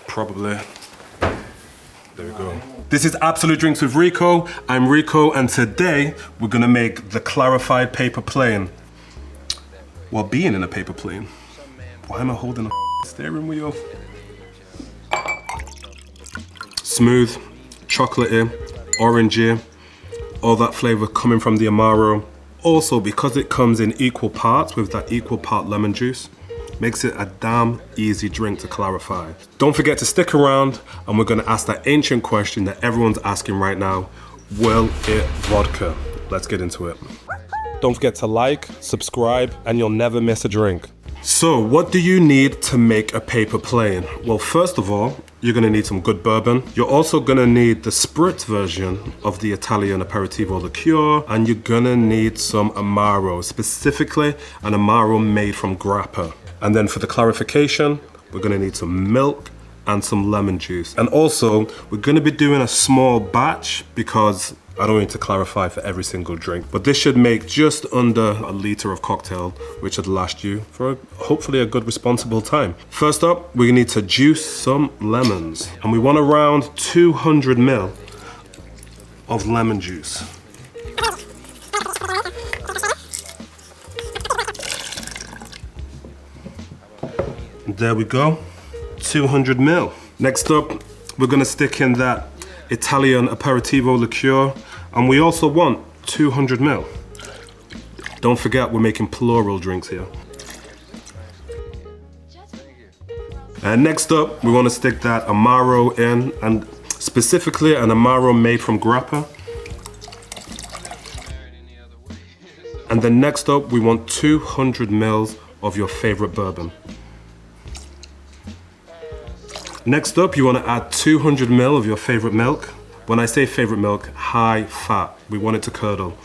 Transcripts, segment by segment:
Probably. There we go. This is Absolute Drinks with Rico. I'm Rico, and today we're gonna make the Clarified Paper Plane. While being in a paper plane. Why am I holding a steering wheel? Smooth, chocolatey, orangey, all that flavor coming from the Amaro. Also, because it comes in equal parts with that equal part lemon juice, makes it a damn easy drink to clarify. Don't forget to stick around, and we're gonna ask that ancient question that everyone's asking right now. Will it vodka? Let's get into it. Don't forget to like, subscribe, and you'll never miss a drink. So, what do you need to make a paper plane? Well, first of all, you're gonna need some good bourbon. You're also gonna need the spritz version of the Italian Aperitivo liqueur, and you're gonna need some Amaro, specifically an Amaro made from Grappa. And then for the clarification, we're gonna need some milk and some lemon juice. And also, we're gonna be doing a small batch because I don't need to clarify for every single drink, but this should make just under a liter of cocktail, which would last you for hopefully a good responsible time. First up, we need to juice some lemons, and we want around 200 ml of lemon juice. There we go, 200 ml. Next up, we're gonna stick in that Italian Aperitivo liqueur, and we also want 200 ml. Don't forget, we're making plural drinks here. And next up, we wanna stick that Amaro in, and specifically an Amaro made from Grappa. And then next up, we want 200 ml of your favorite bourbon. Next up, you want to add 200 ml of your favorite milk. When I say favorite milk, high fat. We want it to curdle.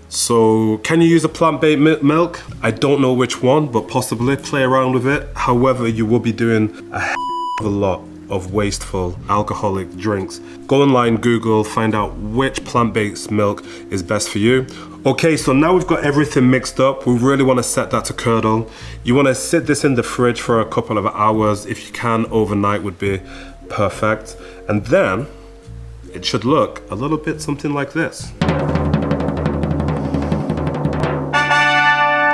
So, can you use a plant-based milk? I don't know which one, but possibly play around with it. However, you will be doing a hell of a lot of wasteful alcoholic drinks. Go online, Google, find out which plant-based milk is best for you. Okay, so now we've got everything mixed up. We really want to set that to curdle. You want to sit this in the fridge for a couple of hours. If you can, overnight would be perfect. And then it should look a little bit something like this.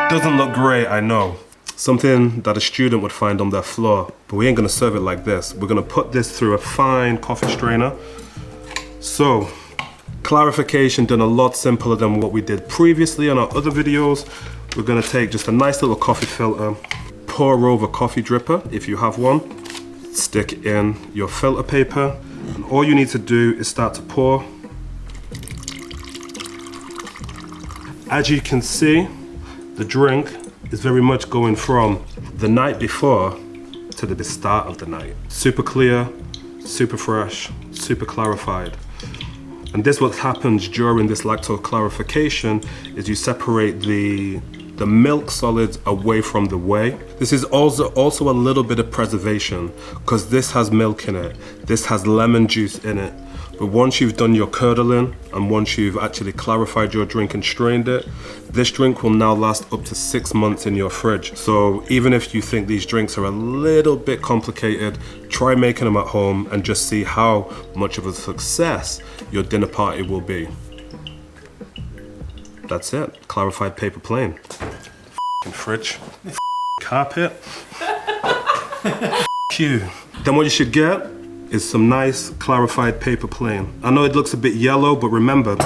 Doesn't look great, I know. Something that a student would find on their floor, but we ain't gonna serve it like this. We're gonna put this through a fine coffee strainer. So, clarification done a lot simpler than what we did previously on our other videos. We're gonna take just a nice little coffee filter, pour over coffee dripper if you have one, stick in your filter paper, and all you need to do is start to pour. As you can see, the drink is very much going from the night before to the start of the night. Super clear, super fresh, super clarified. And this what happens during this lactose clarification is you separate the milk solids away from the whey. This is also a little bit of preservation because this has milk in it, this has lemon juice in it. But once you've done your curdling and once you've actually clarified your drink and strained it, this drink will now last up to 6 months in your fridge. So even if you think these drinks are a little bit complicated, try making them at home and just see how much of a success your dinner party will be. That's it, Clarified Paper Plane. F***ing fridge, carpet, you. Then what you should get is some nice clarified paper plane. I know it looks a bit yellow, but remember,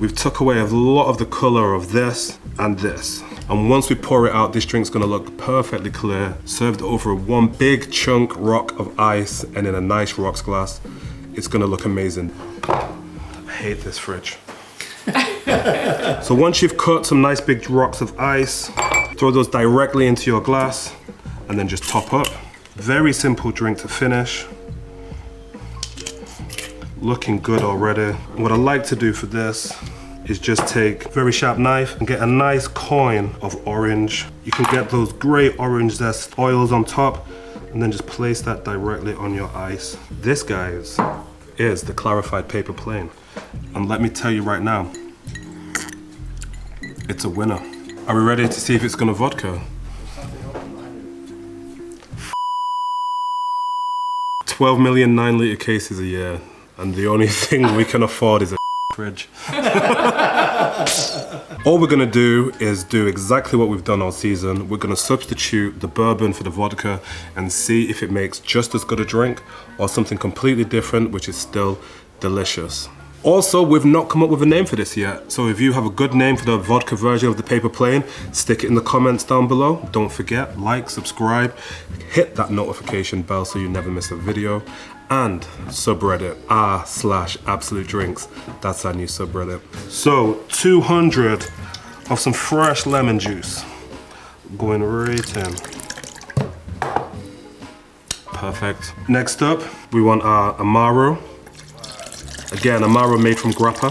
we've took away a lot of the color of this and this. And once we pour it out, this drink's gonna look perfectly clear, served over one big chunk rock of ice and in a nice rocks glass. It's gonna look amazing. I hate this fridge. So once you've cut some nice big rocks of ice, throw those directly into your glass and then just top up. Very simple drink to finish. Looking good already. What I like to do for this is just take a very sharp knife and get a nice coin of orange. You can get those great Orange Zest oils on top and then just place that directly on your ice. This, guys, is the Clarified Paper Plane. And let me tell you right now, it's a winner. Are we ready to see if it's gonna vodka? 12 million 9-litre cases a year, and the only thing we can afford is a fridge. All we're gonna do is do exactly what we've done all season. We're gonna substitute the bourbon for the vodka and see if it makes just as good a drink or something completely different, which is still delicious. Also, we've not come up with a name for this yet, so if you have a good name for the vodka version of the Paper Plane, stick it in the comments down below. Don't forget, like, subscribe, hit that notification bell so you never miss a video, and subreddit r/Absolut Drinks. That's our new subreddit. So 200 of some fresh lemon juice going right in. Perfect. Next up, we want our Amaro. Again, Amaro made from Grappa.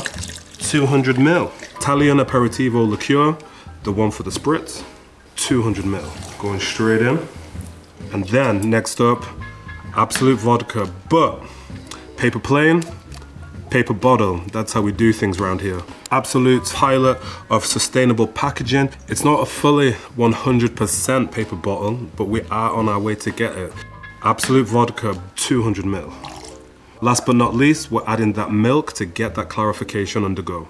200 ml. Italian Aperitivo liqueur, the one for the spritz. 200 ml. Going straight in. And then next up, Absolut Vodka, but Paper Plane, paper bottle. That's how we do things around here. Absolut's pilot of sustainable packaging. It's not a fully 100% paper bottle, but we are on our way to get it. Absolut Vodka, 200 ml. Last but not least, we're adding that milk to get that clarification on the go.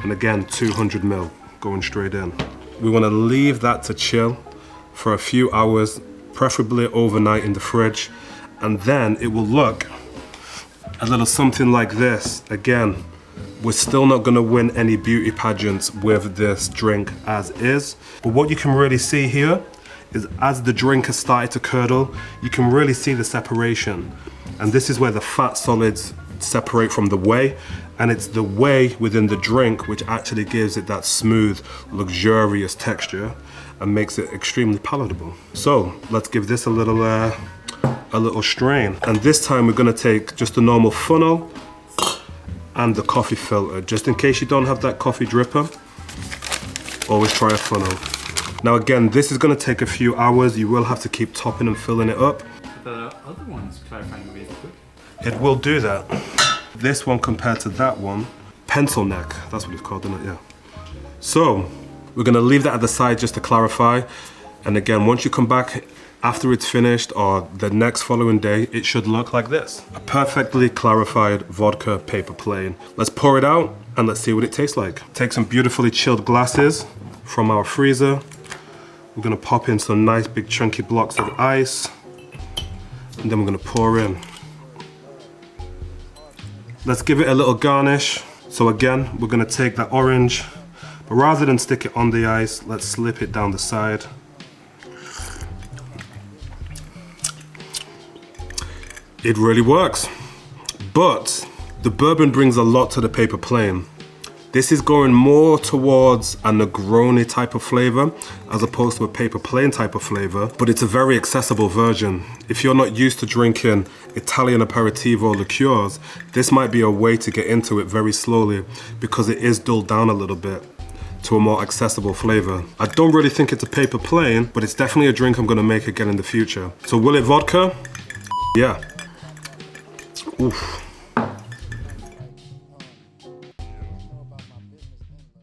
And again, 200 ml, going straight in. We want to leave that to chill for a few hours, preferably overnight in the fridge. And then it will look a little something like this. Again, we're still not gonna win any beauty pageants with this drink as is. But what you can really see here is as the drink has started to curdle, you can really see the separation. And this is where the fat solids separate from the whey. And it's the whey within the drink which actually gives it that smooth, luxurious texture and makes it extremely palatable. So let's give this a little strain. And this time we're gonna take just a normal funnel and the coffee filter. Just in case you don't have that coffee dripper, always try a funnel. Now again, this is gonna take a few hours. You will have to keep topping and filling it up. The other one's clarifying really quick. It will do that. This one compared to that one, pencil neck, that's what it's called, isn't it? Yeah. So, we're gonna leave that at the side just to clarify. And again, once you come back after it's finished or the next following day, it should look like this. A perfectly clarified vodka Paper Plane. Let's pour it out and let's see what it tastes like. Take some beautifully chilled glasses from our freezer. We're gonna pop in some nice big chunky blocks of ice. And then we're gonna pour in. Let's give it a little garnish. So again, we're gonna take that orange, but rather than stick it on the ice, let's slip it down the side. It really works. But the bourbon brings a lot to the Paper Plane. This is going more towards a Negroni type of flavor as opposed to a Paper Plane type of flavor, but it's a very accessible version. If you're not used to drinking Italian Aperitivo liqueurs, this might be a way to get into it very slowly because it is dulled down a little bit to a more accessible flavor. I don't really think it's a Paper Plane, but it's definitely a drink I'm gonna make again in the future. So will it vodka? Yeah. Oof.